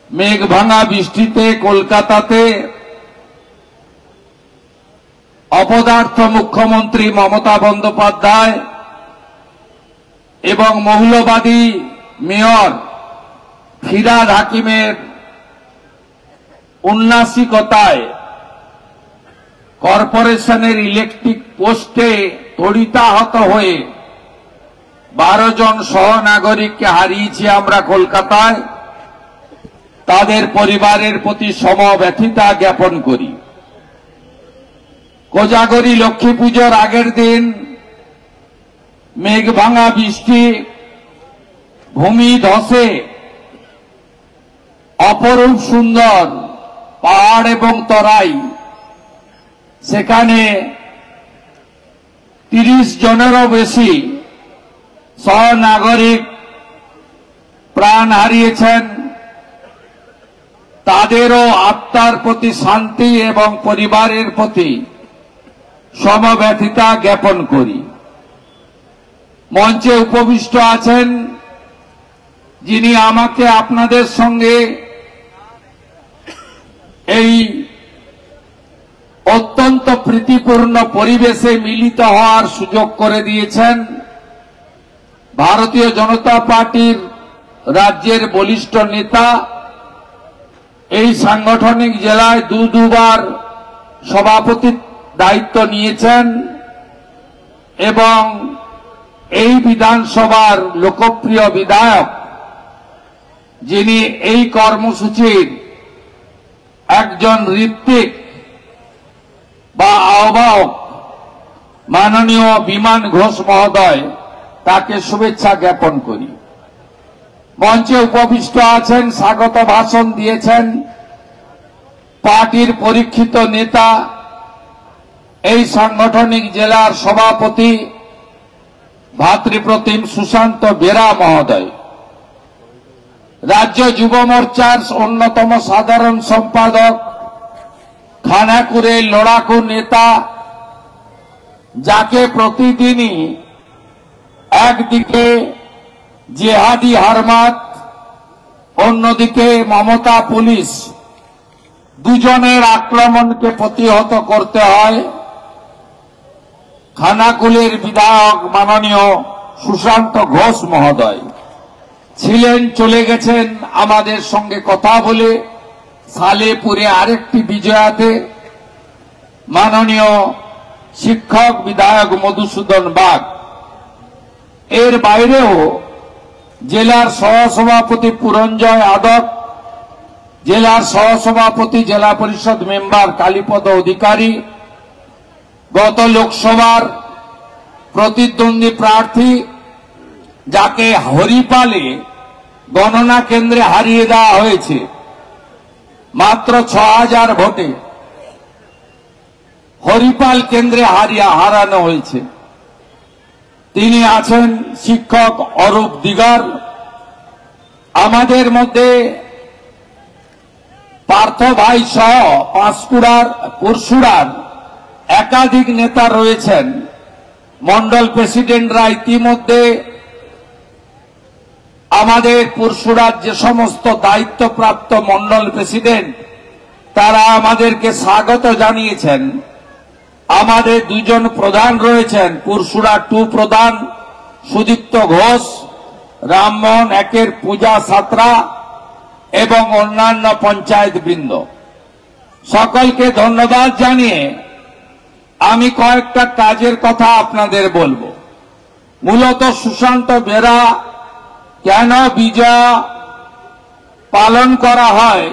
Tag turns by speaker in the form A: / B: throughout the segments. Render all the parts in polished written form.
A: মেঘ ভাঙা বৃষ্টিতে কলকাতাতে অপদার্থ মুখ্যমন্ত্রী মমতা বন্দ্যোপাধ্যায় এবং মৌলবাদী মেয়র ফিরহাদ হাকিমের উন্নাসিকতায় কর্পোরেশনের ইলেকট্রিক পোস্টে তড়িতাহত হয়ে 12 জন সহনাগরিককে হারিয়েছি আমরা কলকাতায়। তাদের পরিবারের প্রতি সমব্যথিতা জ্ঞাপন করি। কোজাগরী লক্ষ্মী পুজোর আগের দিন মেঘ ভাঙা বৃষ্টি, ভূমি ধসে অপরূপ সুন্দর পাহাড় এবং তরাই, সেখানে 30 জনেরও বেশি সহনাগরিক প্রাণ হারিয়েছেন। তাদেরও আত্মার প্রতি শান্তি এবং পরিবারের প্রতি সমব্যথিতা জ্ঞাপন করি। মঞ্চে উপবিষ্ট আছেন যিনি আমাকে আপনাদের সঙ্গে এই অত্যন্ত প্রীতিপূর্ণ পরিবেশে মিলিত হওয়ার সুযোগ করে দিয়েছেন। ভারতীয় জনতা পার্টির রাজ্যের বলিষ্ঠ নেতা, এই সাংগঠনিক জেলায় দুবার সভাপতির দায়িত্ব নিয়েছেন এবং এই বিধানসভার লোকপ্রিয় বিধায়ক, যিনি এই কর্মসূচির একজন ঋত্বিক বা আহ্বায়ক, মাননীয় বিমান ঘোষ মহোদয়, তাকে শুভেচ্ছা জ্ঞাপন করি। মঞ্চে উপবিষ্ট আছেন, স্বাগত ভাষণ দিয়েছেন পার্টির পরীক্ষিত নেতা, এই সাংগঠনিক জেলার সভাপতি ভাতৃপ্রতিম সুশান্ত বেরা মহোদয়, রাজ্য যুব মোর্চার অন্যতম সাধারণ সম্পাদক, খানাকুরের লড়াকু নেতা, যাকে প্রতিদিনই একদিকে জেহাদি হারমাত, অন্যদিকে মমতা পুলিশ, দুজনের আক্রমণকে প্রতিহত করতে হয়। খানাকুলের বিধায়ক মাননীয় সুশান্ত ঘোষ মহোদয় ছিলেন, চলে গেছেন আমাদের সঙ্গে কথা বলে সালেপুরে আরেকটি বিজয়াতে। মাননীয় শিক্ষক বিধায়ক মধুসূদন বাগ, এর বাইরেও জেলার সহসভাপতি পুরঞ্জয় আদক, জেলার সহসভাপতি জেলা পরিষদ মেম্বার কালীপদ অধিকারী, গত লোকসভার প্রতিদ্বন্দ্বী প্রার্থী, যাকে হরিপালে গণনা কেন্দ্রে হারিয়ে দেওয়া হয়েছে মাত্র 6000 ভোটে, হরিপাল কেন্দ্রে হারানো হয়েছে। তিনি আছেন শিক্ষক অরূপ দিগার। আমাদের মধ্যে পার্থ ভাই সহ পুরসুরার একাধিক নেতা রয়েছেন। মন্ডল প্রেসিডেন্টরা ইতিমধ্যে আমাদের পুরসুরার যে সমস্ত দায়িত্বপ্রাপ্ত মন্ডল প্রেসিডেন্ট, তারা আমাদেরকে স্বাগত জানিয়েছেন। আমাদের 2 জন প্রধান রয়েছেন, পুরসুরা 2 প্রধান সুদীপ্ত ঘোষ, রামমোহন 1-এর পূজা সাঁতরা এবং অন্যান্য পঞ্চায়েত বৃন্দ। সকলকে ধন্যবাদ জানিয়ে আমি কয়েকটা কাজের কথা আপনাদের বলবো। মূলত সুশান্ত বেরা কেন বিজয়া পালন করা হয়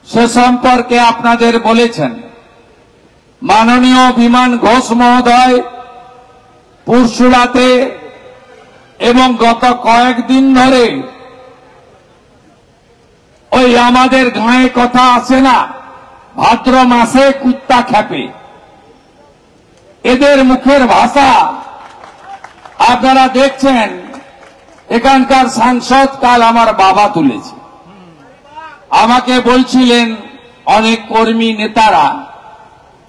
A: সে সম্পর্কে আপনাদের বলেছেন। মাননীয় বিমান ঘোষ মহোদয় পুরসুরাতে এবং গত কয়েকদিন ধরে ওই আমাদের গাঁয়ে কথা আসে না, ভাদ্র মাসে কুত্তা খেপে, এদের মুখের ভাষা আপনারা দেখছেন। এখানকার সাংসদ কাল আমার বাবা তুলেছে, আমাকে বলছিলেন অনেক কর্মী নেতারা,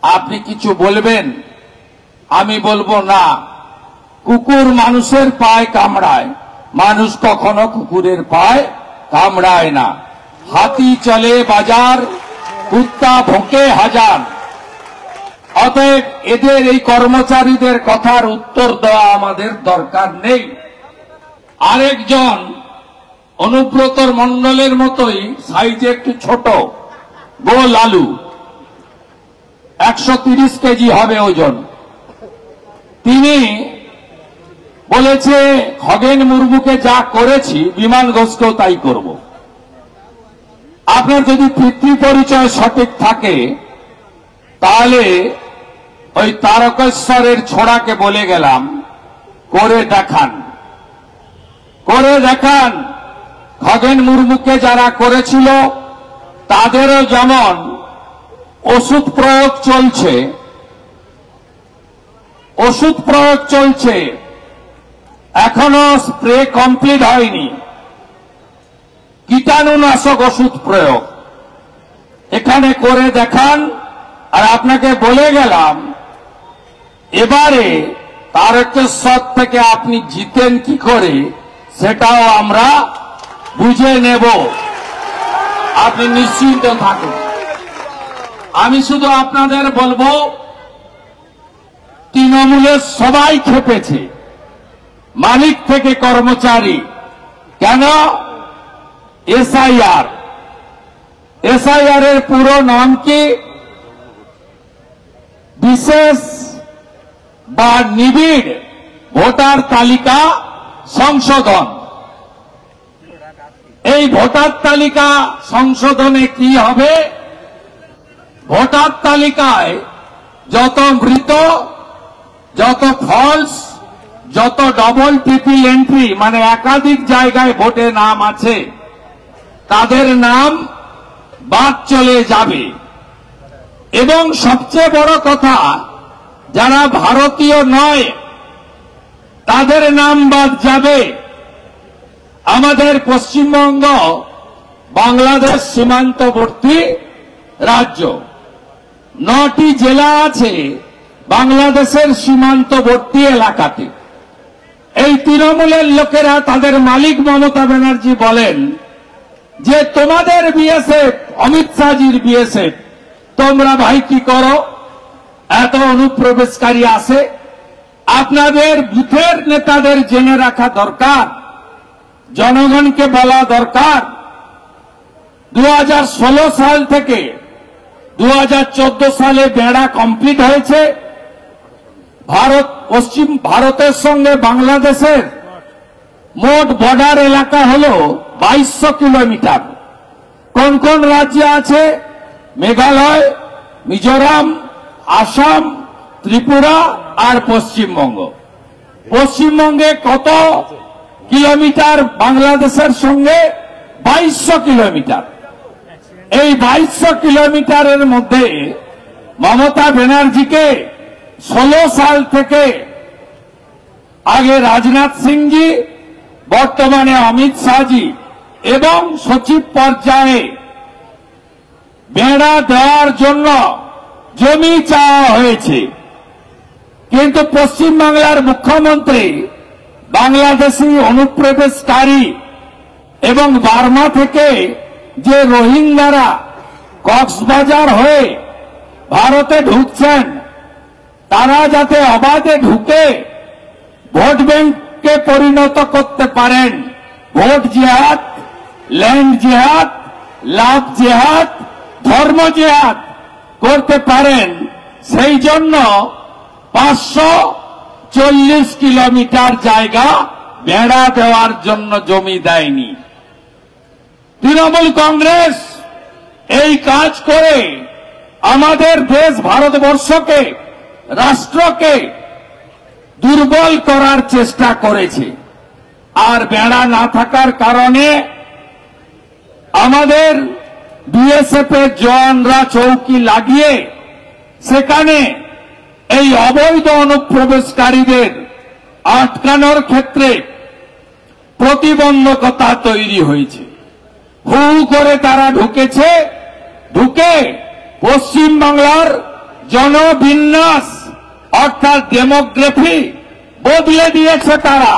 A: আপনি কিছু বলবেন? আমি বলবো না। কুকুর মানুষের পায়ে কামড়ায়, মানুষ কখনো কুকুরের পায়ে কামড়ায় না। হাতি চলে বাজার, কুত্তা ভোঁকে হাজার। অতএব এদের এই কর্মচারীদের কথার উত্তর দেওয়া আমাদের দরকার নেই। আরেকজন অনুব্রত মণ্ডলের মতোই সাইজে একটু ছোট, গোল আলু, 130 কেজি হবে ওজন। তিনি বলেছে খগেন মুর্মুকে যা করেছি বিমান ঘোষকেও তাই করব। আপনার যদি পিতৃ পরিচয় সঠিক থাকে তাহলে ওই তারকেশ্বরের ছোড়াকে বলে গেলাম, করে দেখান, করে দেখান। খগেন মুর্মুকে যারা করেছিল তাদেরও যেমন ওষুধ প্রয়োগ চলছে, ওষুধ প্রয়োগ চলছে, এখনো স্প্রে কমপ্লিট হয়নি, কীটাণুনাশক ওষুধ প্রয়োগ এখানে করে দেখান। আর আপনাকে বলে গেলাম, এবারে তারকেশ্বর থেকে আপনি জিতেন কি করে সেটাও আমরা বুঝে নেব, আপনি নিশ্চিন্ত থাকুন। আমি শুধু আপনাদের বলবো, তৃণমূলের সবাই খেপেছে, মালিক থেকে কর্মচারী। কেন? এসআইআর, এসআইআর এর পুরো নাম কি? বিশেষ বা নিবিড় ভোটার তালিকা সংশোধন। এই ভোটার তালিকা সংশোধনে কি হবে? ভোটার তালিকায় যত মৃত, যত ফলস, যত ডবল ট্রিপল এন্ট্রি মানে একাধিক জায়গায় ভোটে নাম আছে তাদের নাম বাদ চলে যাবে। এবং সবচেয়ে বড় কথা, যারা ভারতীয় নয় তাদের নাম বাদ যাবে। আমাদের পশ্চিমবঙ্গ বাংলাদেশ সীমান্তবর্তী রাজ্য, 9টি জেলা আছে বাংলাদেশের সীমান্তবর্তী এলাকাতে। এই তৃণমূলের লোকেরা তাদের মালিক মমতা ব্যানার্জি বলেন যে তোমাদের বিএসএফ, অমিত শাহজির বিএসএফ, তোমরা ভাই কি করো, এত অনুপ্রবেশকারী আসে। আপনাদের বুথের নেতাদের জেনে রাখা দরকার, জনগণকে বলা দরকার। 2016 সাল থেকে 2014 সালে বেড়া কমপ্লিট হয়েছে। পশ্চিম ভারতের সঙ্গে বাংলাদেশের মোট বর্ডার এলাকা হল 2200 কিলোমিটার। কোন কোন রাজ্য আছে? মেঘালয়, মিজোরাম, আসাম, ত্রিপুরা আর পশ্চিমবঙ্গ। পশ্চিমবঙ্গে কত কিলোমিটার বাংলাদেশের সঙ্গে? 2200 কিলোমিটার। এই 2200 কিলোমিটারের মধ্যে মমতা ব্যানার্জিকে 16 সাল থেকে, আগে রাজনাথ সিংজি, বর্তমানে অমিত শাহজি এবং সচিব পর্যায়ে বেড়া দেওয়ার জন্য জমি চাওয়া হয়েছে। কিন্তু পশ্চিমবাংলার মুখ্যমন্ত্রী বাংলাদেশি অনুপ্রবেশকারী এবং বার্মা থেকে যে রোহিঙ্গারা কক্সবাজার হয়ে ভারতে ঢুকছেন, তারা যাতে অবাধে ঢুকে ভোট ব্যাংককে পরিণত করতে পারেন, ভোট জেহাদ, ল্যান্ড জেহাদ, লাভ জেহাদ, ধর্ম জেহাদ করতে পারেন, সেই জন্য 540 কিলোমিটার জায়গা বেড়া দেওয়ার জন্য জমি দেয়নি। তৃণমূল কংগ্রেস এই কাজ করে আমাদের দেশ ভারতবর্ষকে, রাষ্ট্রকে দুর্বল করার চেষ্টা করেছে। আর বেড়া না থাকার কারণে আমাদের বিএসএফ এর জওয়ানরা চৌকি লাগিয়ে সেখানে এই অবৈধ অনুপ্রবেশকারীদের আটকানোর ক্ষেত্রে প্রতিবন্ধকতা তৈরি হয়েছে। হু করে তারা ঢুকেছে, ঢুকে পশ্চিমবাংলার জনবিন্যাস অর্থাৎ ডেমোগ্রাফি বদলে দিয়েছে তারা।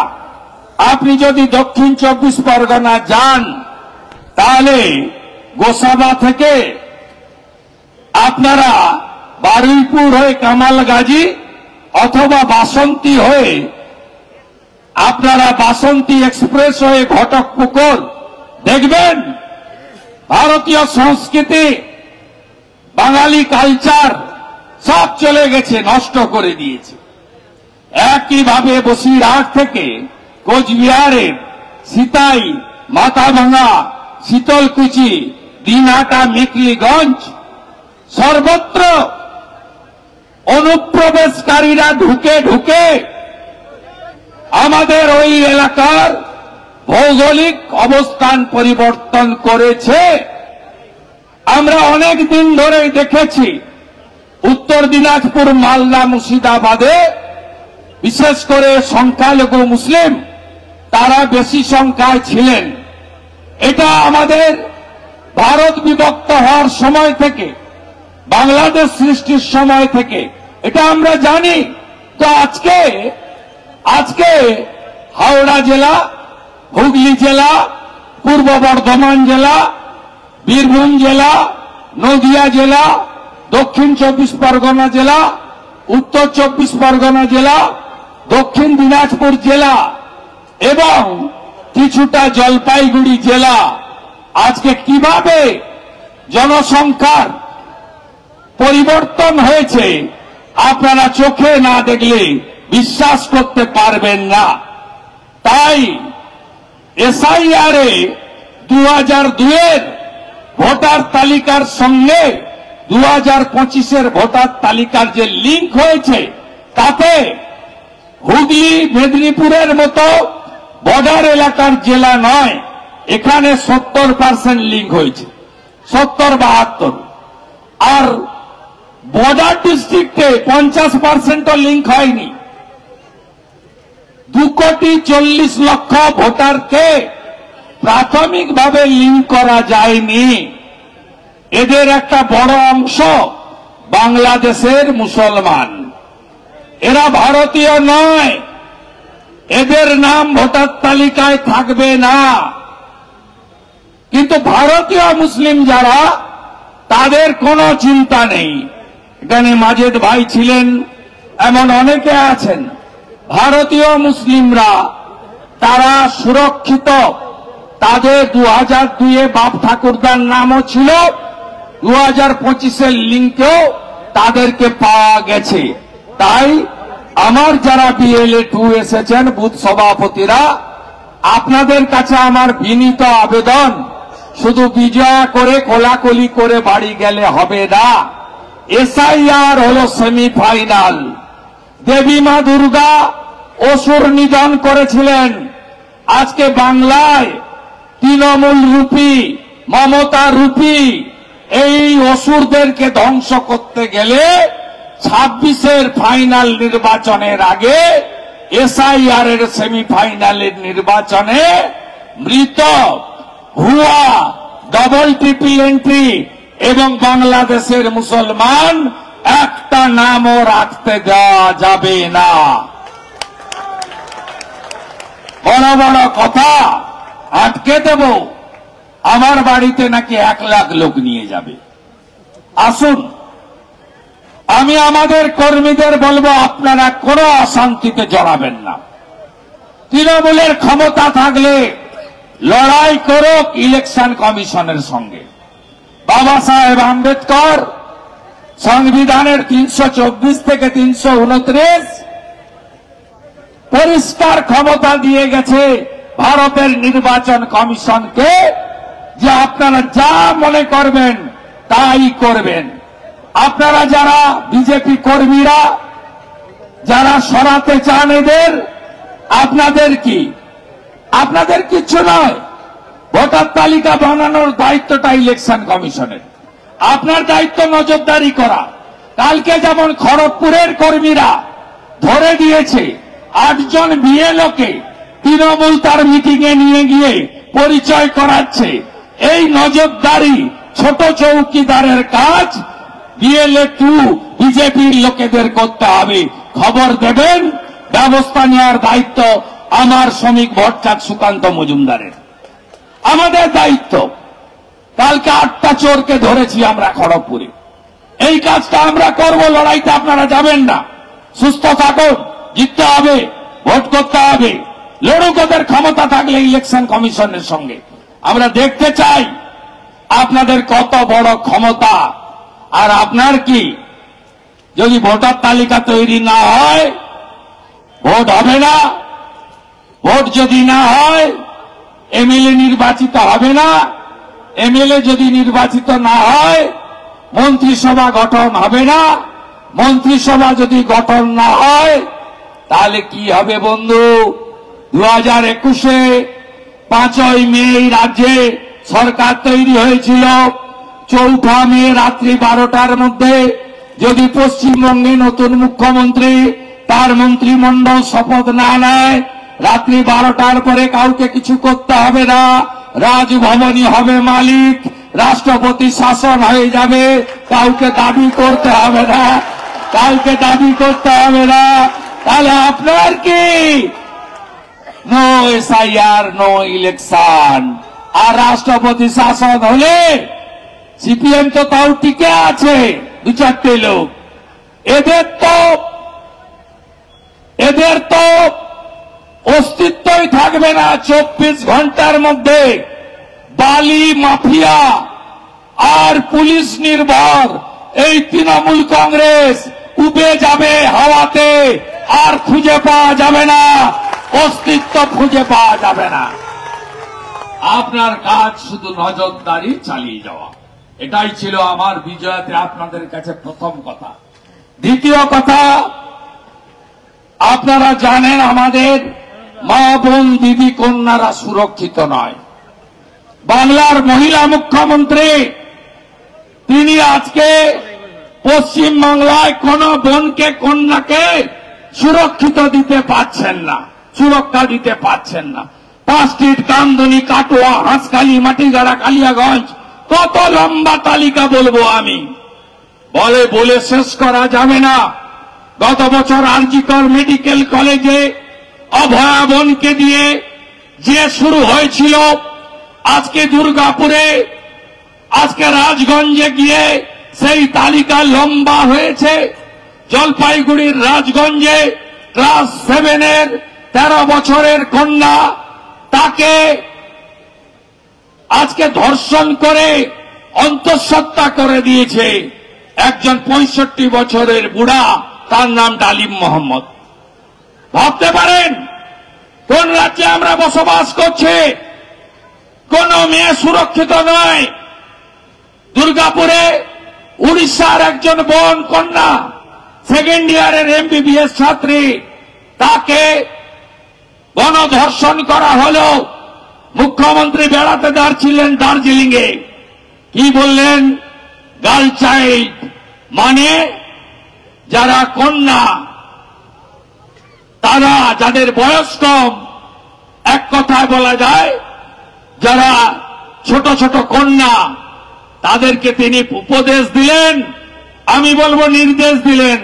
A: আপনি যদি দক্ষিণ 24 পরগনা যান তাহলে গোসাবা থেকে আপনারা বারুইপুর হয়ে কামালগাজী অথবা বাসন্তী হয়ে আপনারা বাসন্তী এক্সপ্রেস হয়ে ঘটকপুকুর দেখবেন ভারতীয় সংস্কৃতি বাঙালি কালচার সব চলে গেছে, নষ্ট করে দিয়েছে। একইভাবে বসিরহাট থেকে কোচবিহারের সিতাই, মাথাভাঙা, শীতলকুচি, দিনহাটা, মেখলিগঞ্জ সর্বত্র অনুপ্রবেশকারীরা ঢুকে ঢুকে আমাদের ওই এলাকার ভৌগোলিক অবস্থান পরিবর্তন করেছে। আমরা অনেক দিন ধরে দেখেছি উত্তর দিনাজপুর, মালদা, মুর্শিদাবাদে বিশেষ করে সংখ্যালঘু মুসলিম তারা বেশি সংখ্যায় ছিলেন। এটা আমাদের ভারত বিভক্ত হওয়ার সময় থেকে, বাংলাদেশ সৃষ্টির সময় থেকে এটা আমরা জানি। তো আজকে হাওড়া জেলা, হুগলি জেলা, পূর্ব বর্ধমান জেলা, বীরভূম জেলা, নদিয়া জেলা, দক্ষিণ 24 পরগনা জেলা, উত্তর 24 পরগনা জেলা, দক্ষিণ দিনাজপুর জেলা এবং কিছুটা জলপাইগুড়ি জেলা আজকে কিভাবে জনসংখ্যার পরিবর্তন হয়েছে আপনারা চোখে না দেখলে বিশ্বাস করতে পারবেন না। তাই এসআইআরে 2002-এর ভোটার তালিকার সঙ্গে 2025-এর ভোটার তালিকার যে লিঙ্ক হয়েছে তাতে হুগলি, মেদিনীপুরের মতো বর্ডার এলাকার জেলা নয়, এখানে 70% লিঙ্ক হয়েছে, 70-72। আর বর্ডার ডিস্ট্রিক্টে 50% লিঙ্ক হয়নি। 2,40,00,000 ভোটারকে প্রাথমিকভাবে লিঙ্ক করা যায়নি। এদের একটা বড় অংশ বাংলাদেশের মুসলমান, এরা ভারতীয় নয়, এদের নাম ভোটার তালিকায় থাকবে না। কিন্তু ভারতীয় মুসলিম যারা, তাদের কোনো চিন্তা নেই। এখানে মাজেদ ভাই ছিলেন, এমন অনেকে আছেন। ভারতীয় মুসলিমরা তারা সুরক্ষিত, তাদের 2002-এ বাপ ঠাকুরদার নামও ছিল, 2025-এর লিঙ্কেও তাদেরকে পাওয়া গেছে। তাই আমার যারা BLA 2 এসেছেন বুথ সভাপতিরা, আপনাদের কাছে আমার বিনীত আবেদন, শুধু বিজয়া করে কোলাকুলি করে বাড়ি গেলে হবে না। এসআইআর হলো সেমিফাইনাল। দেবী মা দুর্গা অসুর নিধন করেছিলেন। আজকে বাংলায় তৃণমূল রূপী, মমতা রূপী এই অসুরদেরকে ধ্বংস করতে গেলে 26-এর ফাইনাল নির্বাচনের আগে এসআইআর এর সেমিফাইনালের নির্বাচনে মৃত, ভুয়া, ডবল ট্রিপল এন্ট্রি এবং বাংলাদেশের মুসলমান একটা নামও রাখতে দেওয়া যাবে না। বড় বড় কথা আটকে দেব, আমার বাড়িতে নাকি 1 লাখ লোক নিয়ে যাবে। আসুন, আমি আমাদের কর্মীদের বলবো, আপনারা কোনো অশান্তিতে জড়াবেন না। তৃণমূলের ক্ষমতা থাকলে লড়াই করুক ইলেকশন কমিশনের সঙ্গে। বাবা সাহেব আম্বেদকর সংবিধানের 324 থেকে 329 পরিষ্কার ক্ষমতা দিয়ে গেছে ভারতের নির্বাচন কমিশনকে, যে আপনারা যা মনে করবেন তাই করবেন। আপনারা যারা বিজেপি কর্মীরা যারা সরাতে চান এদের, আপনাদের কিছু নয়। ভোটার তালিকা বানানোর দায়িত্বটা ইলেকশন কমিশনের। আপনার দায়িত্ব নজরদারি করা। কালকে যেমন খড়গপুরের কর্মীরা ধরে দিয়েছে 8 জন বিএলওকে, তৃণমূল তার মিটিংয়ে নিয়ে গিয়ে পরিচয় করাচ্ছে। এই নজরদারি ছোট চৌকিদারের কাজ BLA 2 বিজেপির লোকেদের করতে হবে। খবর দেবেন, ব্যবস্থা নেওয়ার দায়িত্ব আমার শ্রমিক ভট্টাচার্য, সুকান্ত মজুমদারের, আমাদের দায়িত্ব। কালকে 8টা চোরকে ধরেছি আমরা খড়গপুরে। এই কাজটা আমরা করব, লড়াইতে আপনারা যাবেন না। সুস্থ থাকুন, জিততে হবে, ভোট করতে হবে, লড়ুক ওদের ক্ষমতা থাকলে ইলেকশন কমিশনের সঙ্গে। আমরা দেখতে চাই আপনাদের কত বড় ক্ষমতা। আর আপনার কি, যদি ভোটার তালিকা তৈরি না হয় ভোট হবে না, ভোট যদি না হয় এমএলএ নির্বাচিত হবে না, এমএলএ যদি নির্বাচিত না হয় মন্ত্রিসভা গঠন হবে না, মন্ত্রিসভা যদি গঠন না হয় তাহলে কি হবে বন্ধু? 2021-এ 5ই মে এই রাজ্যে সরকার তৈরি হয়েছিল। 4 মে রাত্রি 12টার মধ্যে যদি পশ্চিমবঙ্গে নতুন মুখ্যমন্ত্রী তার মন্ত্রিমণ্ডল শপথ না নেয়, রাত্রি 12টার পরে কাউকে কিছু করতে হবে না, রাজভবনই হবে মালিক, রাষ্ট্রপতি শাসন হয়ে যাবে, কাউকে দাবি করতে হবে না, কাউকে দাবি করতে হবে না। তাহলে আপনার কি? No S I R, no election. আর রাষ্ট্রপতি শাসন হলে সিপিএম তো তাও টিকে আছে, 2-4টে লোক। এদের তো অস্তিত্বই থাকবে না। 24 ঘন্টার মধ্যে বালি মাফিয়া আর পুলিশ নির্ভর এই তৃণমূল কংগ্রেস উবে যাবে হাওয়াতে, আর খুঁজে পাওয়া যাবে না, অস্তিত্ব খুঁজে পাওয়া যাবে না। আপনার কাজ শুধু নজরদারি চালিয়ে যাওয়া। এটাই ছিল আমার বিজয়াতে আপনাদের কাছে প্রথম কথা। দ্বিতীয় কথা, আপনারা জানেন আমাদের মা বোন দিদি কন্যারা সুরক্ষিত নয়। বাংলার মহিলা মুখ্যমন্ত্রী তিনি আজকে পশ্চিম বাংলায় কোন বোনকে কন্যাকে সুরক্ষিত দিতে পারছেন না, সুরক্ষা দিতে পারছেন না। 5টি কামদুনি, কাটোয়া, হাঁসখালি, মাটিগাড়া, কালিয়াগঞ্জ, কত লম্বা তালিকা বলবো আমি, বলে শেষ করা যাবে না। গত বছর আরজিকর মেডিকেল কলেজে অভয়া বোনকে দিয়ে যে শুরু হয়েছিল, আজকে দুর্গাপুরে, আজকে রাজগঞ্জে গিয়ে সেই তালিকা লম্বা হয়েছে। জলপাইগুড়ির রাজগঞ্জে ক্লাস 7-এর 13 বছরের কন্যা, তাকে আজকে ধর্ষণ করে অন্তঃসত্ত্বা করে দিয়েছে একজন 65 বছরের বুড়া, তার নাম ডালিম মোহাম্মদ। ভাবতে পারেন কোন রাজ্যে আমরা বসবাস করছি? কোন মেয়ে সুরক্ষিত নয়। দুর্গাপুরে উড়িষ্যার একজন বোন কন্যা, 2nd ইয়ারের MBBS ছাত্রী, তাকে গণধর্ষণ করা হলো। মুখ্যমন্ত্রী বেড়াতে যাচ্ছিলেন দার্জিলিংয়ে, কি বললেন? গার্ল চাইল্ড মানে যারা কন্যা, তারা যাদের বয়স কম, এক কথায় বলা যায় যারা ছোট ছোট কন্যা, তাদেরকে তিনি উপদেশ দিলেন, আমি বলবো নির্দেশ দিলেন,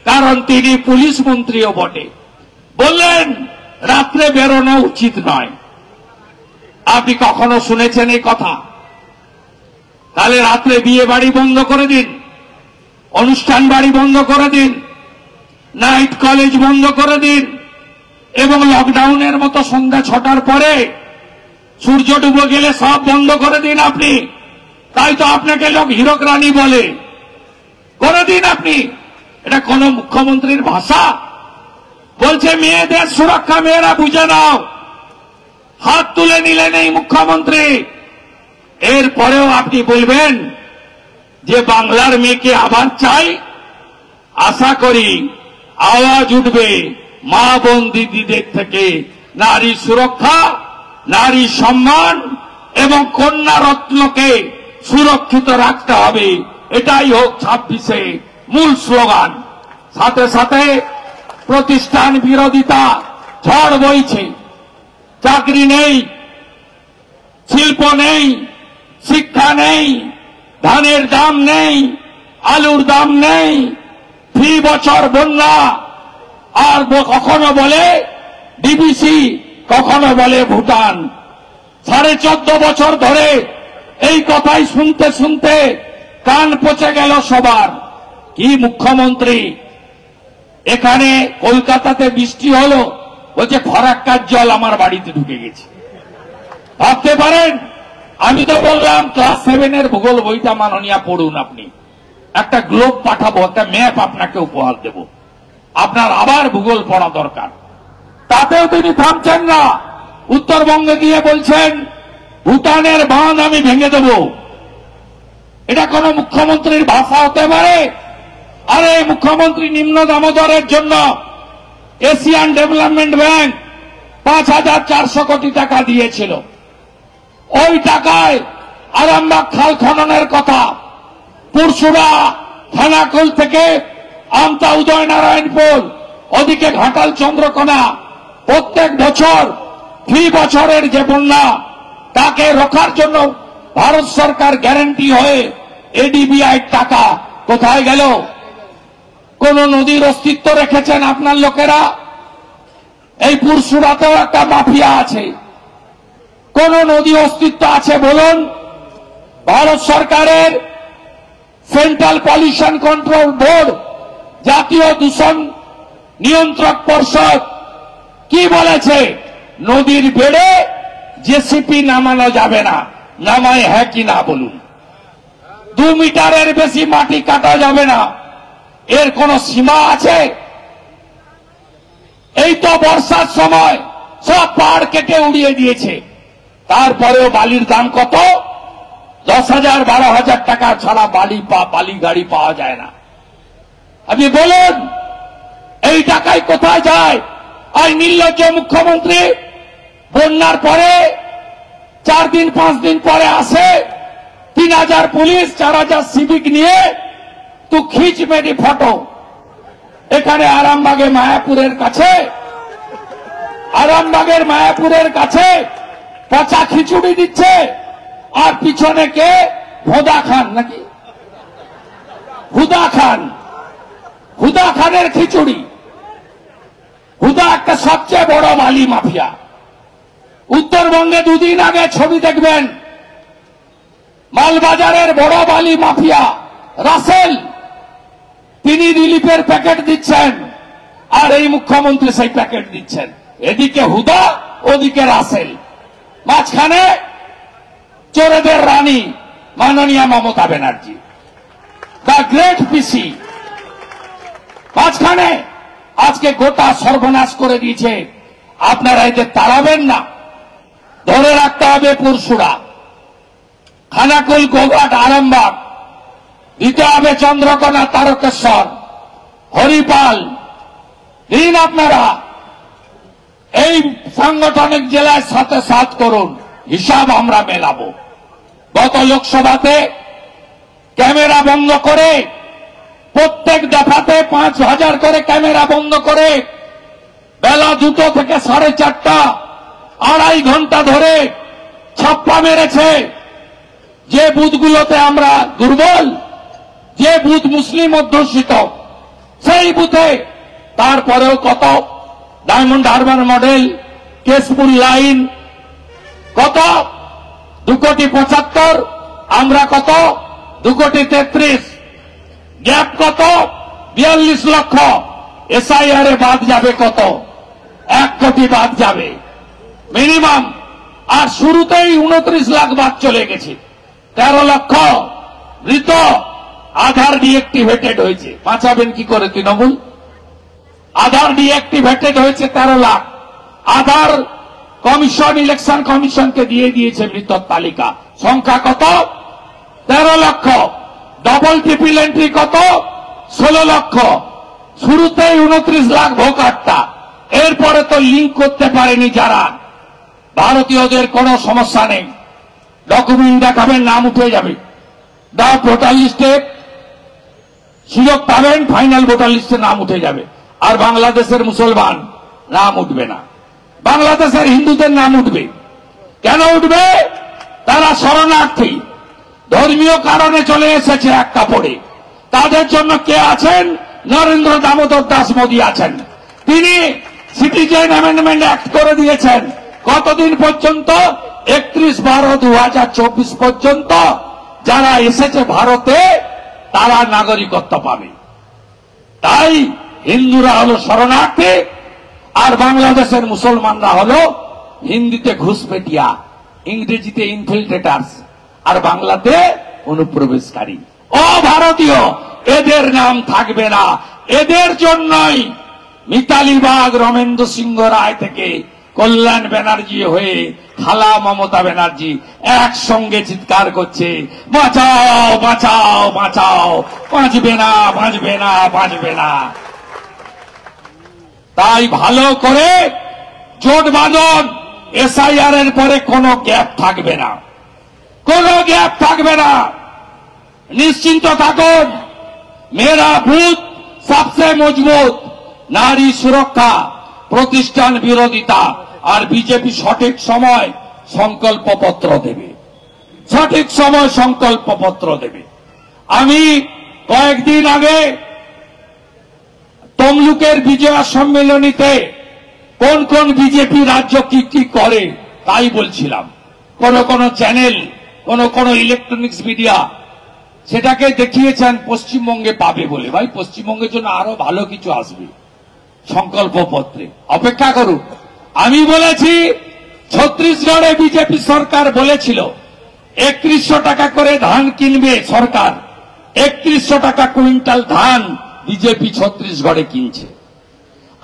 A: কারণ তিনি পুলিশ মন্ত্রীও বটে। বললেন রাত্রে বেরোনো উচিত নয়। আপনি কখনো শুনেছেন এই কথা? তাহলে রাত্রে বিয়ে বাড়ি বন্ধ করে দিন, অনুষ্ঠান বাড়ি বন্ধ করে দিন, নাইট কলেজ বন্ধ করে দিন, এবং লকডাউনের মতো সন্ধ্যা 6টার পরে সূর্য ডুবে গেলে সব বন্ধ করে দিন আপনি। তাই তো আপনাকে লোক হীরক রানী বলে। করে দিন আপনি। এটা কোন মুখ্যমন্ত্রীর ভাষা? বলছে মেয়েদের সুরক্ষা মেয়েরা বুঝে নাও। হাত তুলে নিলেন এই মুখ্যমন্ত্রী। এরপরেও আপনি বলবেন যে বাংলার মেয়েকে আবার চাই? আশা করি আওয়াজ উঠবে মা বোন দিদিদের থেকে, নারী সুরক্ষা, নারী সম্মান এবং কন্যা রত্নকে সুরক্ষিত রাখতে হবে। এটাই হোক 26-এ মূল স্লোগান। সাথে সাথে প্রতিষ্ঠান বিরোধিতা ঝড় বইছে। চাকরি নেই, শিল্প নেই, শিক্ষা নেই, ধানের দাম নেই, আলুর দাম নেই, ফি বছর বন্যা, আর কখনো বলে ডিবিসি, কখনো বলে ভুটান। 14.5 বছর ধরে এই কথাই শুনতে শুনতে কান পচে গেল সবার। কি মুখ্যমন্ত্রী, এখানে কলকাতাতে বৃষ্টি হলো, বলছে ফরাক্কার জল আমার বাড়িতে ঢুকে গেছে। ভাবতে পারেন, আমি তো বললাম ক্লাস 7-এর ভূগোল বইটা মাননীয় পড়ুন, আপনি একটা গ্লোব পাঠাবো, একটা ম্যাপ আপনাকে উপহার দেব, আপনার আবার ভূগোল পড়া দরকার। তাতেও তিনি থামছেন না, উত্তরবঙ্গে গিয়ে বলছেন ভুটানের বাঁধ আমি ভেঙে দেব। এটা কোন মুখ্যমন্ত্রীর ভাষা হতে পারে? আরে মুখ্যমন্ত্রী নিম্ন দামোদরের জন্য এশিয়ান ডেভেলপমেন্ট ব্যাংক 5,400 কোটি টাকা দিয়েছিল। ওই টাকায় আরামবাগ খাল খননের কথা, পুরসুরা খানাকুল থেকে আমতা উদয়নারায়ণপুর, ওদিকে ঘাটাল চন্দ্রকোনা, প্রত্যেক বছর 3 বছরের যে বন্যা, তাকে রক্ষার জন্য ভারত সরকার গ্যারান্টি হয়ে এডিবিআই টাকা কোথায় গেল? কোন নদীর অস্তিত্ব রেখেছেন আপনার লোকেরা? এই পুরসুরাতেও একটা মাফিয়া আছে। কোন নদী অস্তিত্ব আছে বলুন? ভারত সরকারের সেন্ট্রাল পলিউশন কন্ট্রোল বোর্ড, জাতীয় দূষণ নিয়ন্ত্রক পর্ষদ কি বলেছে? নদীর বেড়ে জেসিপি নামানো যাবে না। নামায় হ্যাঁ কি না বলুন? 2 মিটারের বেশি মাটি কাটা যাবে না। এর কোন সীমা আছে? এই তো বর্ষার সময় সব পাহাড় কেটে উড়িয়ে দিয়েছে, তারপরেও বালির দাম কত? 10,000 12,000 টাকা ছাড়া বালি গাড়ি পাওয়া যায় না। আপনি বলুন এই টাকায় কোথায় যায়? আর নির্লজ্জ মুখ্যমন্ত্রী বন্যার পরে 4 দিন 5 দিন পরে আসে 3,000 পুলিশ 4,000 সিভিক নিয়ে, তু খিচ মেরি ফটো। এখানে আরামবাগের মায়াপুরের কাছে পচা খিচুড়ি দিচ্ছে, আর পিছনে কে? হুদা খান নাকি? হুদা খানের খিচুড়ি। হুদা একটা সবচেয়ে বড় বালি মাফিয়া। উত্তরবঙ্গে 2 দিন আগে ছবি দেখবেন, মালবাজারের বড় বালি মাফিয়া রাসেল, তিনি রিলিফের প্যাকেট দিচ্ছেন, আর এই মুখ্যমন্ত্রী সেই প্যাকেট দিচ্ছেন। এদিকে হুদা, ওদিকে রাসেল, মাঝখানে চোরেদের রানী মাননীয়া মমতা ব্যানার্জি, দ্য গ্রেট পিসি। মাঝখানে আজকে গোটা সর্বনাশ করে দিয়েছে। আপনারা এদের তাড়াবেন না, ধরে রাখতে হবে। পুরসুরা, খানাকুল, গোঘাট, আরামবাগ, দিতে হবে চন্দ্রকোনা, তারকেশ্বর, হরিপাল। দিন আপনারা এই সাংগঠনিক জেলার সাথে সাথ করুন, হিসাব আমরা মেলাবো। গত লোকসভাতে ক্যামেরা বন্ধ করে, প্রত্যেক দফাতে 5,000 করে ক্যামেরা বন্ধ করে, বেলা 2টো থেকে 4:30 2.5 ঘন্টা ধরে ছাপ্পা মেরেছে। যে বুথগুলোতে আমরা দুর্বল, যে বুথ মুসলিম অধ্যুষিত, সেই বুথে। তারপরেও কত? Diamond Harbour model, Keshpur line কত? 2,75,00,000। আমরা কত? 2,33,00,000। গ্যাপ কত? 42 লক্ষ। এসআইআর বাদ যাবে কত? 1 কোটি বাদ যাবে মিনিমাম। আর শুরুতেই 29 লাখ বাদ চলে গেছে। 13 লক্ষ মৃত আধার ডিএক্টিভেটেড হয়েছে। বাঁচাবেন কি করে তৃণমূল? আধার ডিএক্টিভেটেড হয়েছে 13 লাখ। আধার কমিশন, ইলেকশন কমিশনকে দিয়ে দিয়েছে মৃতর তালিকা। সংখ্যা কত? 13 লক্ষ। ডবল ট্রিপল এন্ট্রি কত? 16 লক্ষ। শুরুতেই 29 লাখ ভোটারটা। এরপরে তো লিঙ্ক করতে পারেনি যারা। ভারতীয়দের কোনো সমস্যা নেই, ডকুমেন্ট দেখাবেন, নাম উঠে যাবে। ভোটার লিস্টে সুযোগ পাবেন, ফাইনাল ভোটার লিস্টে নাম উঠে যাবে। আর বাংলাদেশের মুসলমান নাম উঠবে না, বাংলাদেশের হিন্দুদের নাম উঠবে। কেন উঠবে? তারা শরণার্থী, ধর্মীয় কারণে চলে এসেছে এক কাপড়ে। তাদের জন্য কে আছেন? নরেন্দ্র দামোদর দাস মোদী আছেন। তিনি সিটিজেন অ্যামেন্ডমেন্ট অ্যাক্ট করে দিয়েছেন। কতদিন পর্যন্ত? 31/12/2024 পর্যন্ত যারা এসেছে ভারতে তারা নাগরিকত্ব পাবে। তাই হিন্দুরা হলো শরণার্থী, আর বাংলাদেশের মুসলমানরা হলো হিন্দিতে ঘুষপেটিয়া, ইংরেজিতে ইনফিল্ট্রেটার্স, আর বাংলাতে অনুপ্রবেশকারী। অভারতীয় এদের নাম থাকবে না। এদের জন্যই মিতালি বাগ, রমেন্দ্র সিংহ রায় থেকে কল্যাণ ব্যানার্জি হয়ে খালা মমতা ব্যানার্জি একসঙ্গে চিৎকার করছে, বাঁচাও বাঁচাও বাঁচাও, বাঁচবে না বাঁচবে না বাঁচবে না। তাই ভালো করে জোট বাঁধন, এসআইআর এর পরে কোনো গ্যাপ থাকবে না, কোনো গ্যাপ থাকবে না। নিশ্চিন্ত থাকুন, মেরা বুথ সবচেয়ে মজবুত। নারী সুরক্ষা, প্রতিষ্ঠান বিরোধিতা, আর বিজেপি সঠিক সময় সংকল্পপত্র দেবে, সঠিক সময় সংকল্পপত্র দেবে। আমি কয়েকদিন আগে তমলুকের বিজয়া সম্মেলনীতে কোন কোন বিজেপি রাজ্য কি কি করে তাই বলছিলাম। কোন কোন চ্যানেল, কোন কোন ইলেকট্রনিক্স মিডিয়া সেটাকে দেখিয়েছেন পশ্চিমবঙ্গে পাবে বলে। ভাই, পশ্চিমবঙ্গের জন্য আরো ভালো কিছু আসবে সংকল্পপত্রে, অপেক্ষা করুন। আমি বলেছি ছত্তিশগড়ে বিজেপি সরকার বলেছিল 3100 টাকা করে ধান কিনবে সরকার। 3100 টাকা কুইন্টাল ধান বিজেপি ছত্তিশগড়ে কিনছে।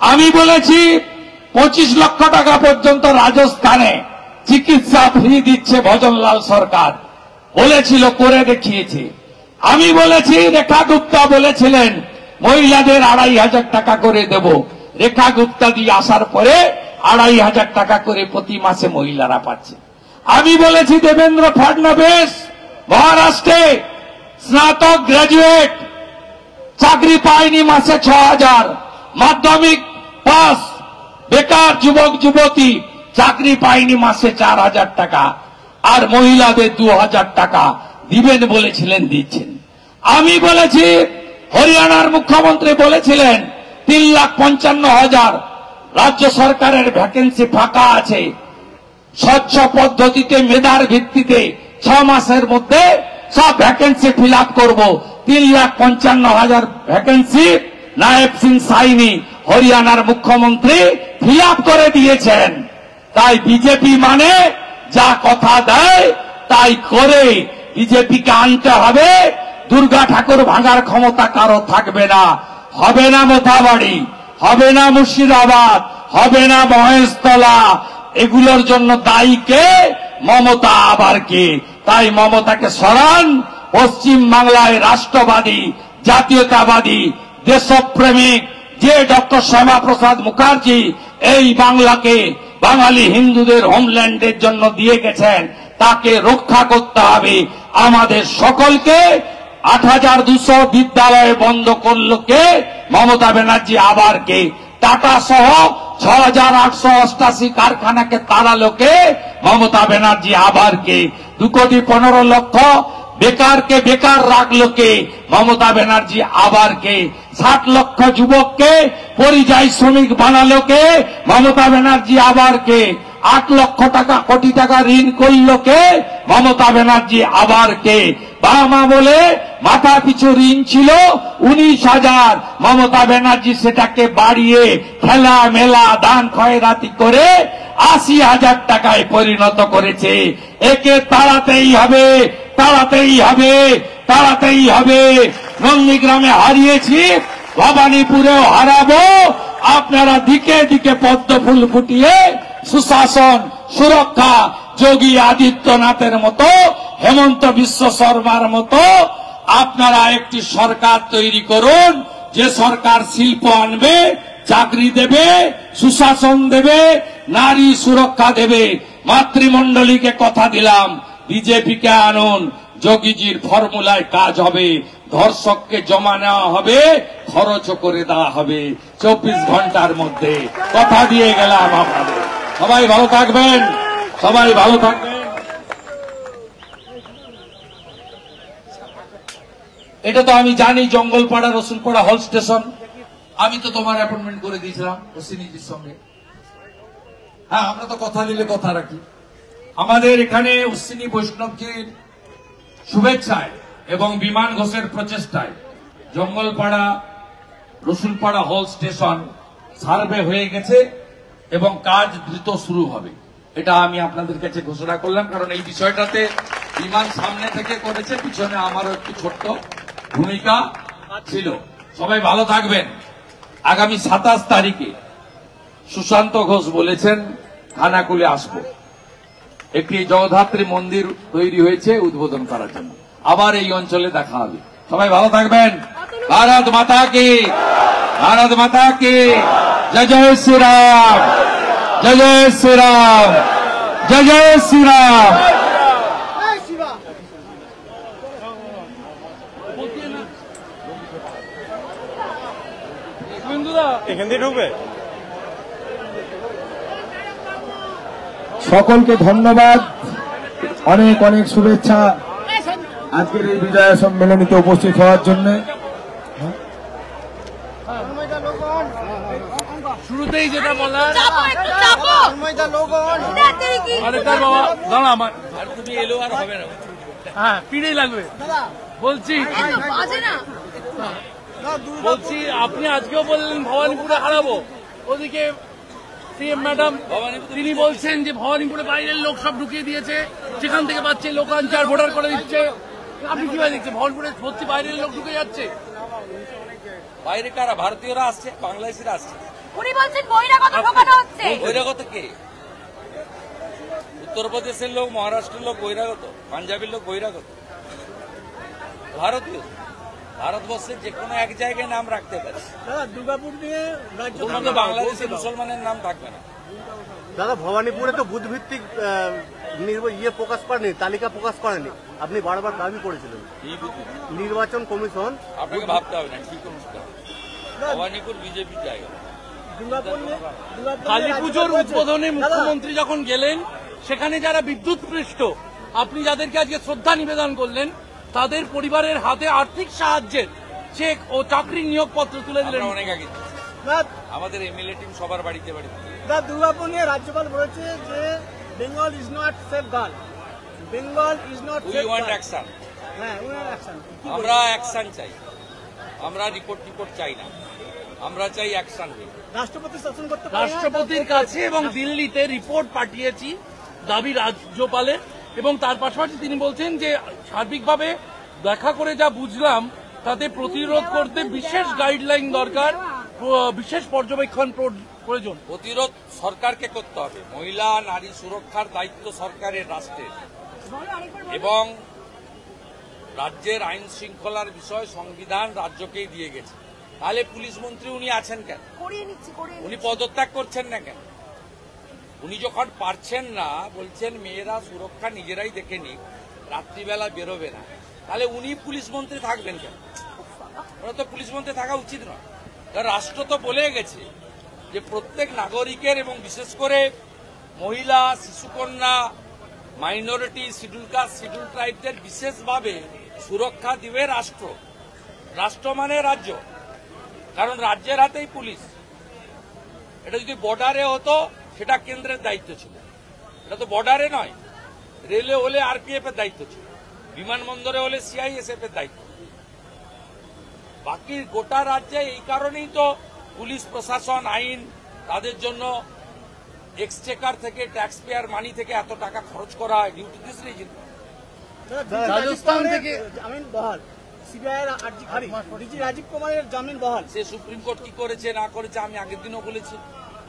A: আমি বলেছি 25 লক্ষ টাকা পর্যন্ত রাজস্থানে চিকিৎসা ফ্রি দিচ্ছে ভজনলাল সরকার, বলেছিল, করে দেখিয়েছে। আমি বলেছি, রেখা গুপ্তা বলেছিলেন মহিলাদের 2500 টাকা করে দেব। রেখা গুপ্তা দিয়ে আসার পরে 2500 টাকা করে প্রতি মাসে মহিলারা পাচ্ছে। আমি বলেছি দেবেন্দ্র ফডনবিস মহারাষ্ট্রে স্নাতক গ্রাজুয়েট চাকরি পায়নি, মাসে 6000, মাধ্যমিক পাস বেকার যুবক যুবতী চাকরি পায়নি, মাসে 4000 টাকা, আর মহিলাদের 2000 টাকা দিবেন বলেছিলেন, দিচ্ছেন। আমি বলেছি হরিয়ানার মুখ্যমন্ত্রী বলেছিলেন 3,55,000 রাজ্য সরকারের ভ্যাকেন্সি ফাঁকা আছে, স্বচ্ছ পদ্ধতিতে মেধার ভিত্তিতে 6 মাসের মধ্যে সব ভ্যাকেন্সি ফিল আপ করব। 3,55,000 ভ্যাকেন্সি নায়েব সিং সাইনি হরিয়ানার মুখ্যমন্ত্রী ফিল আপ করে দিয়েছেন। তাই বিজেপি মানে যা কথা দেয় তাই করে। বিজেপিকে আনতে হবে, দুর্গা ঠাকুর ভাঙার ক্ষমতা কারো থাকবে না। হবে না মোথাবাড়ি, হবে না মুর্শিদাবাদ, হবে না মহেশতলা। এগুলোর জন্য দায়ী কে? মমতা। আবার কে? তাই মমতাকে সরান। পশ্চিম বাংলায় রাষ্ট্রবাদী, জাতীয়তাবাদী, দেশপ্রেমিক যে ডক্টর শ্যামাপ্রসাদ মুখার্জি এই বাংলাকে বাঙালি হিন্দুদের হোমল্যান্ডের জন্য দিয়ে গেছেন, তাকে রক্ষা করতে হবে আমাদের সকলকে। 8,200 বিদ্যালয় বন্ধ করলো কে? মমতা ব্যানার্জি। আবার কে? টাটা সহ 6,888 কারখানাকে তাড়ালো কে? মমতা ব্যানার্জি। আবার কে? 2,15,00,000 বেকারকে বেকার রাখলো কে? মমতা ব্যানার্জি। আবার কে? 60 লক্ষ যুবককে পরিযায়ী শ্রমিক বানালো কে? মমতা ব্যানার্জি। আবার কে? 8 লক্ষ টাকা কোটি টাকা ঋণ করলো কে? মমতা ব্যানার্জি। আবার কে? বামা বলে মাথা পিছু ঋণ ছিল 19,000, মমতা ব্যানার্জি সেটাকে বাড়িয়ে খেলা মেলা দান খয়রাতি করে 80,000 টাকায় পরিণত করেছে। একে তাড়াতেই হবে, তাড়াতেই হবে, তাড়াতেই হবে। নন্দীগ্রামে হারিয়েছি, ভবানীপুরেও হারাবো। আপনারা দিকে দিকে পদ্ম ফুল ফুটিয়ে সুশাসন, সুরক্ষা, যোগী আদিত্যনাথের মতো, হেমন্ত বিশ্ব শর্মার মতো আপনারা একটি সরকার তৈরি করুন, যে সরকার শিল্প আনবে, চাকরি দেবে, সুশাসন দেবে, নারী সুরক্ষা দেবে। মাতৃমণ্ডলীকে কথা দিলাম, বিজেপিকে আনুন, যোগীজির ফর্মুলায় কাজ হবে। ধর্ষককে জমা নেওয়া হবে, খরচ করে দেওয়া হবে 24 ঘন্টার মধ্যে। কথা দিয়ে গেলাম আপনাদের। সবাই ভালো থাকবেন, সবাই ভালো থাকবেন। এটা তো আমি জানি, জঙ্গলপাড়া রসুলপাড়া হল স্টেশন। আমি তো তোমার অ্যাপয়েন্টমেন্ট করে দিয়েছিলাম ওসিনিজির সঙ্গে। হ্যাঁ, আমরা তো কথা দিলে কথা রাখি। আমাদের এখানে অশ্বিনী বৈষ্ণবজির শুভেচ্ছায় এবং বিমান ঘোষের প্রচেষ্টায় জঙ্গলপাড়া রসুলপাড়া হল স্টেশন সার্ভে হয়ে গেছে এবং কাজ দ্রুত শুরু হবে। এটা আমি আপনাদের কাছে ঘোষণা করলাম, কারণ এই বিষয়টাতে বিমান সামনে থেকে করেছে, পিছনে আমারও একটু ছোট্ট ভূমিকা ছিল। সবাই ভালো থাকবেন। আগামী 27 তারিখে সুশান্ত ঘোষ বলেছেন খানাকুলে আসবো, একটি জগদ্ধাত্রী মন্দির তৈরি হয়েছে উদ্বোধন করার জন্য, আবার এই অঞ্চলে দেখা হবে। সবাই ভালো থাকবেন। ভারত মাতা কি, ভারত মাতা কি জয়। জয় শ্রীরাম, জয় জয় শ্রীরাম, জয় জয় শ্রীরাম।
B: সকলকে ধন্যবাদ, অনেক অনেক শুভেচ্ছা আজকের এই বিজয়া সম্মেলনীতে উপস্থিত হওয়ার জন্য।
C: শুরুতেই যেটা বলার, তুমি এলো আর হবে না, হ্যাঁ পিড়েই লাগবে। বলছি আপনি আজকেও বললেন ভবানীপুরে হারাবো, ওদিকে সিএম ম্যাডাম তিনি বলছেন যে ভবানীপুরে বাইরের লোক সব ঢুকিয়ে দিয়েছে, সেখান থেকে পাচ্ছে লোকাঞ্চার ভোটার করে দিচ্ছে। আপনি কিভাবে দেখছেন ভবানীপুরে সত্যি বাইরের লোক ঢুকে যাচ্ছে?
D: বাইরে কারা? ভারতীয়রা আসছে, বাংলাদেশিরা আসছে।
E: উনি বলছেন বহিরাগত ঢোকানো হচ্ছে।
D: বহিরাগত কে? উত্তরপ্রদেশের লোক, মহারাষ্ট্রের লোক বহিরাগত, পাঞ্জাবের লোক বহিরাগত, ভারতীয়। ভারতবর্ষের যে কোনো এক জায়গায় নাম রাখতে পারে।
C: দুর্গাপুর নিয়ে
D: বাংলাদেশের মুসলমানের নাম থাকবে না।
F: দাদা, ভবানীপুরে তো বুথ ভিত্তিক প্রকাশ করেনি, তালিকা প্রকাশ করেনি, আপনি বারবার দাবি করেছিলেন। নির্বাচন কমিশন
D: আপনাকে ভাবতে হবে না, ঠিক অনুষ্ঠান ভবানীপুর বিজেপির জায়গা।
C: কালী পুজোর উদ্বোধনে মুখ্যমন্ত্রী যখন গেলেন, সেখানে যারা বিদ্যুৎ পৃষ্ঠ, আপনি যাদেরকে আজকে শ্রদ্ধা নিবেদন করলেন, তাদের পরিবারের হাতে আর্থিক সাহায্যের চেক ও চাকরির নিয়োগপত্র তুলে দিলেন
D: অনেক আগে। আমাদের এমএলএ টিম সবার বাড়িতে বাড়িতে।
F: দুর্গাপুর নিয়ে রাজ্যপাল বলেছে যে Bengal is not safe girl, Bengal is not
D: we want action.
F: হ্যাঁ, অ্যাকশন।
D: আমরা অ্যাকশন চাই, আমরা রিপোর্ট চাই না, আমরা চাই অ্যাকশন।
F: রাষ্ট্রপতি শাসন করতে
C: রাষ্ট্রপতির কাছে এবং দিল্লিতে রিপোর্ট পাঠিয়েছি, দাবি রাজ্যপালের। এবং তার পাশাপাশি তিনি বলছেন যে সার্বিকভাবে দেখা করে যা বুঝলাম, তাতে প্রতিরোধ করতে বিশেষ গাইডলাইন দরকার, বিশেষ পর্যবেক্ষণ প্রয়োজন।
D: প্রতিরোধ সরকারকে করতে হবে। মহিলা নারী সুরক্ষার দায়িত্ব সরকারের, রাষ্ট্রের, এবং রাজ্যের আইন শৃঙ্খলার বিষয় সংবিধান রাজ্যকেই দিয়ে গেছে। তাহলে পুলিশ মন্ত্রী উনি আছেন কেন? উনি পদত্যাগ করছেন না কেন? উনি যখন পারছেন না, বলছেন মেয়েরা সুরক্ষা নিজেরাই দেখে নিক, রাত্রিবেলা বেরোবে না, তাহলে উনি পুলিশ মন্ত্রী থাকবেন কেন? ওরা তো পুলিশ মন্ত্রী থাকা উচিত নয়। রাষ্ট্র তো বলে গেছে যে প্রত্যেক নাগরিকের এবং বিশেষ করে মহিলা, শিশুকন্যা, মাইনরিটি, শিডিউল কাস্ট, শিডিউল ট্রাইবদের বিশেষভাবে সুরক্ষা দিবে রাষ্ট্র। রাষ্ট্র মানে রাজ্য, কারণ রাজ্যের হাতেই পুলিশ। এটা যদি বর্ডারে হতো সেটা কেন্দ্রের দায়িত্ব ছিল, এটা তো বর্ডারে নয়। রেলে হলে আরপিএফ এর দায়িত্ব ছিল, বিমানবন্দরে হলে সিআইএসএফ এর দায়িত্ব। বাকি গোটা রাজ্যে এই কারণেই তো পুলিশ প্রশাসন, আইন, তাদের জন্য এক্সচেকার থেকে, ট্যাক্স পেয়ার মানি থেকে এত টাকা খরচ করা হয় due to this reason.
F: Rajasthan থেকে জামিন বহাল, সিবিআইয়ের আর্জি খারিজ, রাজীব কুমারের জামিন বহাল।
D: সে সুপ্রিম কোর্ট কি করেছে না করেছে আমি আগের দিনও বলেছি,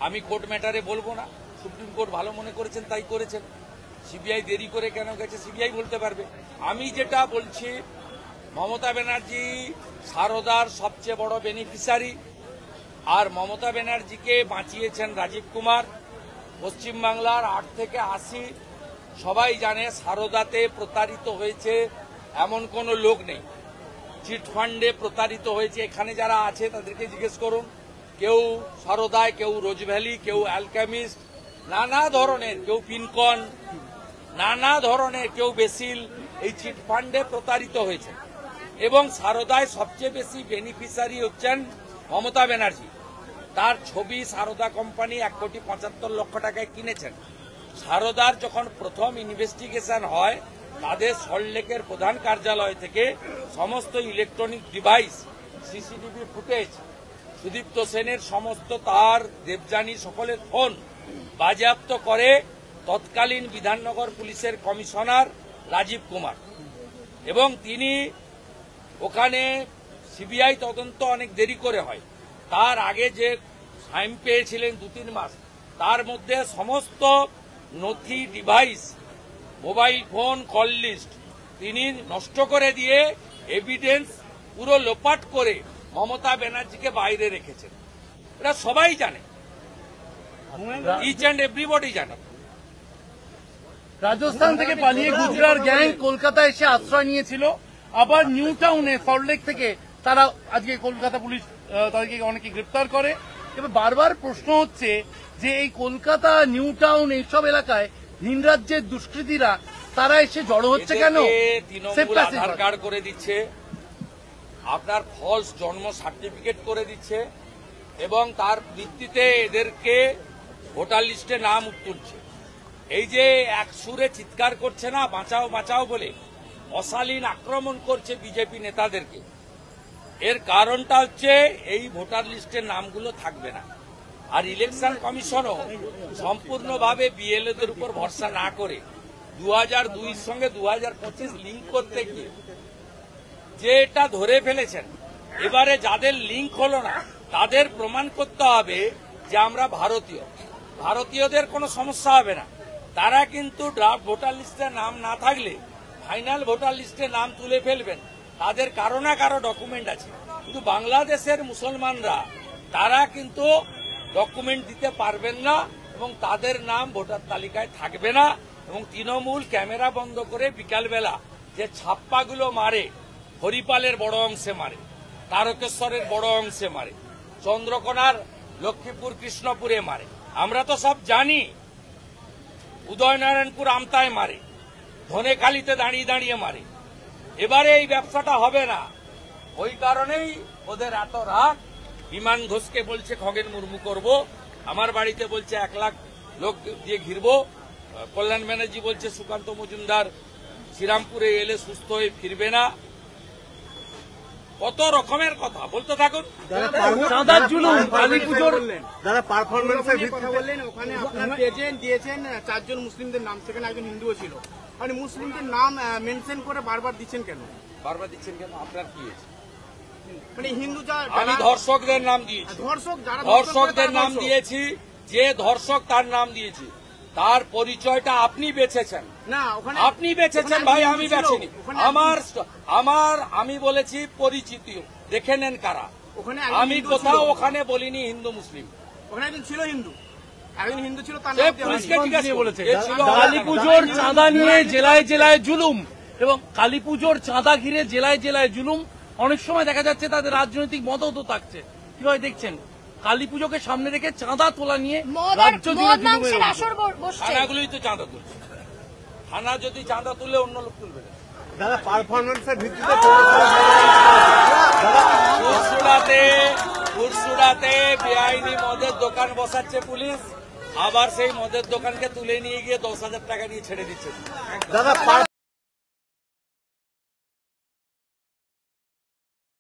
D: আমি কোর্ট ম্যাটারে বলবো না। সুপ্রিম কোর্ট ভালো মনে করেছেন তাই করেছেন। সিবিআই দেরি করে কেন গেছে সিবিআই বলতে পারবে। আমি যেটা বলছি, মমতা ব্যানার্জি সারদার সবচেয়ে বড় বেনিফিশিয়ারি, আর মমতা ব্যানার্জিকে বাঁচিয়েছেন রাজীব কুমার। পশ্চিমবাংলার 8 থেকে 80 সবাই জানে সারদাতে প্রতারিত হয়েছে এমন কোনো লোক নেই। চিটফান্ডে প্রতারিত হয়েছে, এখানে যারা আছে তাদেরকে জিজ্ঞেস করুন, কেউ সারদায়, কেউ রোজভ্যালি, কেউ অ্যালকেমিস্ট, নানা ধরনের, কেউ পিনকন, নানা ধরনের, কেউ বেসিল, এই চিটফান্ডে প্রতারিত হয়েছে। এবং সারদায় সবচেয়ে বেশি বেনিফিশিয়ারি হচ্ছেন মমতা ব্যানার্জি। তার ছবি সারদা কোম্পানি 1,75,00,000 টাকায় কিনেছেন। সারদার যখন প্রথম ইনভেস্টিগেশন হয়, তাদের সল্টলেকের প্রধান কার্যালয় থেকে সমস্ত electronic device, CCTV footage, Sudipta সেনের সমস্ত তার, দেবযানী সকলের ফোন বাজেয়াপ্ত করে তৎকালীন বিধাননগর পুলিশের কমিশনার রাজীব কুমার। এবং তিনি ওখানে সিবিআই তদন্ত অনেক দেরি করে হয়, তার আগে যে টাইম পেয়েছিলেন 2-3 মাস, তার মধ্যে সমস্ত নথি, device, mobile phone, call list তিনি নষ্ট করে দিয়ে এভিডেন্স পুরো লোপাট করে মমতা ব্যানার্জিকে বাইরে রেখেছেন। এটা সবাই জানে, ইচ অ্যান্ড এভরিবডি জানে।
C: রাজস্থান থেকে পালিয়ে গুজরাট গ্যাং কলকাতায় এসে আশ্রয় নিয়েছিল, আবার নিউ টাউনে সল্টলেক থেকে তারা আজকে কলকাতা পুলিশ তাদেরকে অনেকে গ্রেপ্তার করে। এবার বারবার প্রশ্ন হচ্ছে যে এই কলকাতা, নিউ টাউন এইসব এলাকায় ভিন রাজ্যের দুষ্কৃতীরা তারা এসে জড়ো হচ্ছে কেন?
D: তৃণমূল আধার কার্ড করে দিচ্ছে, আপনার ফলস জন্ম সার্টিফিকেট করে দিচ্ছে, এবং তার ভিত্তিতে এদেরকে ভোটার লিস্টে নাম তুলছে। এই যে এক সুরে চিৎকার করছে না বাঁচাও বাঁচাও বলে, অশালীন আক্রমণ করছে বিজেপি নেতাদেরকে, এর কারণটা হচ্ছে এই ভোটার লিস্টের নামগুলো থাকবে না। আর ইলেকশন কমিশনও সম্পূর্ণভাবে বিএলওদের উপর ভরসা না করে 2002 সঙ্গে 2025 লিঙ্ক করতে গিয়ে যে এটা ধরে ফেলেছেন, এবারে যাদের লিঙ্ক হলো না তাদের প্রমাণ করতে হবে যে আমরা ভারতীয়। ভারতীয়দের কোনো সমস্যা হবে না, তারা কিন্তু ড্রাফট ভোটার লিস্টে নাম না থাকলে ফাইনাল ভোটার লিস্টে নাম তুলে ফেলবেন, তাদের কারো না কারো ডকুমেন্ট আছে। কিন্তু বাংলাদেশের মুসলমানরা তারা কিন্তু ডকুমেন্ট দিতে পারবেন না এবং তাদের নাম ভোটার তালিকায় থাকবে না। এবং তৃণমূল ক্যামেরা বন্ধ করে বিকালবেলা যে ছাপ্পাগুলো মারে, হরিপালের বড় অংশে মারে, তারকেশ্বরের বড় অংশে মারে, চন্দ্রকোনার লক্ষ্মীপুর কৃষ্ণপুরে মারে, আমরা তো সব জানি। উদয়নারায়ণপুর আমতায় মারে, ধনেখালিতে দাঁড়িয়ে দাঁড়িয়ে মারে। এবারে এই ব্যবসাটা হবে না, ওই কারণেই ওদের এত রাগ। বিমান ঘোষকে বলছে খগেন মুর্মু করব, আমার বাড়িতে বলছে 1 লাখ লোক দিয়ে ঘিরবো, কল্যাণ ব্যানার্জি বলছে সুকান্ত মজুমদার শ্রীরামপুরে এলে সুস্থ হয়ে ফিরবে না। কত রকমের কথা বলতে থাকুন।
C: চাঁদার জুলুম, কালী পুজোর
F: যারা পারফরমেন্সের ভিত্তিতে
G: বললেন ওখানে আপনার এজেন্ট দিয়েছেন 4 জন মুসলিমদের নাম, সেখানে একজন হিন্দুও ছিল, মানে মুসলিমদের নাম মেনশন করে বারবার দিচ্ছেন কেন?
D: বারবার দিচ্ছেন কেন? আপনার কি হয়েছে?
G: মানে হিন্দু
D: আমি ধর্ষকদের নাম দিয়েছি,
G: ধর্ষক যারা
D: ধর্ষকদের নাম দিয়েছি, যে ধর্ষক তার নাম দিয়েছি, তার পরিচয়টা আপনি বেছেছেন
G: না, ওখানে
D: আপনি বেছেছেন ভাই, আমি বেছেনি। আমি বলেছি পরিচিতি, দেখে নেন কারা।
G: ওখানে
D: আমি কোথাও ওখানে বলিনি হিন্দু মুসলিম।
G: ওখানে একজন ছিল হিন্দু, একজন হিন্দু ছিল, তার
D: সে
G: নাম
D: পুলিশকে জিজ্ঞাসা বলেছে।
C: কালী পুজোর চাঁদা নিয়ে জেলায় জেলায় জুলুম, এবং কালী পুজোর চাঁদা ঘিরে জেলায় জেলায় জুলুম। অনেক সময় দেখা যাচ্ছে তাদের রাজনৈতিক মতও থাকছে। কিভাবে দেখছেন কালী পুজোকে সামনে রেখে চাঁদা তোলা নিয়ে রাজ্য জুড়ে জুলুমের
D: থানাগুলোই তো চাঁদা তুলছে, থানা যদি চাঁদা তুলে অন্য লোক তুলবে না।
F: যারা পারফরমেন্সের ভিত্তিতে
D: পুরসুরাতে বেআইনি মদের দোকান বসাচ্ছে পুলিশ, আবার সেই মদের দোকানকে তুলে নিয়ে গিয়ে 10,000 টাকা দিয়ে ছেড়ে দিচ্ছে।
F: যারা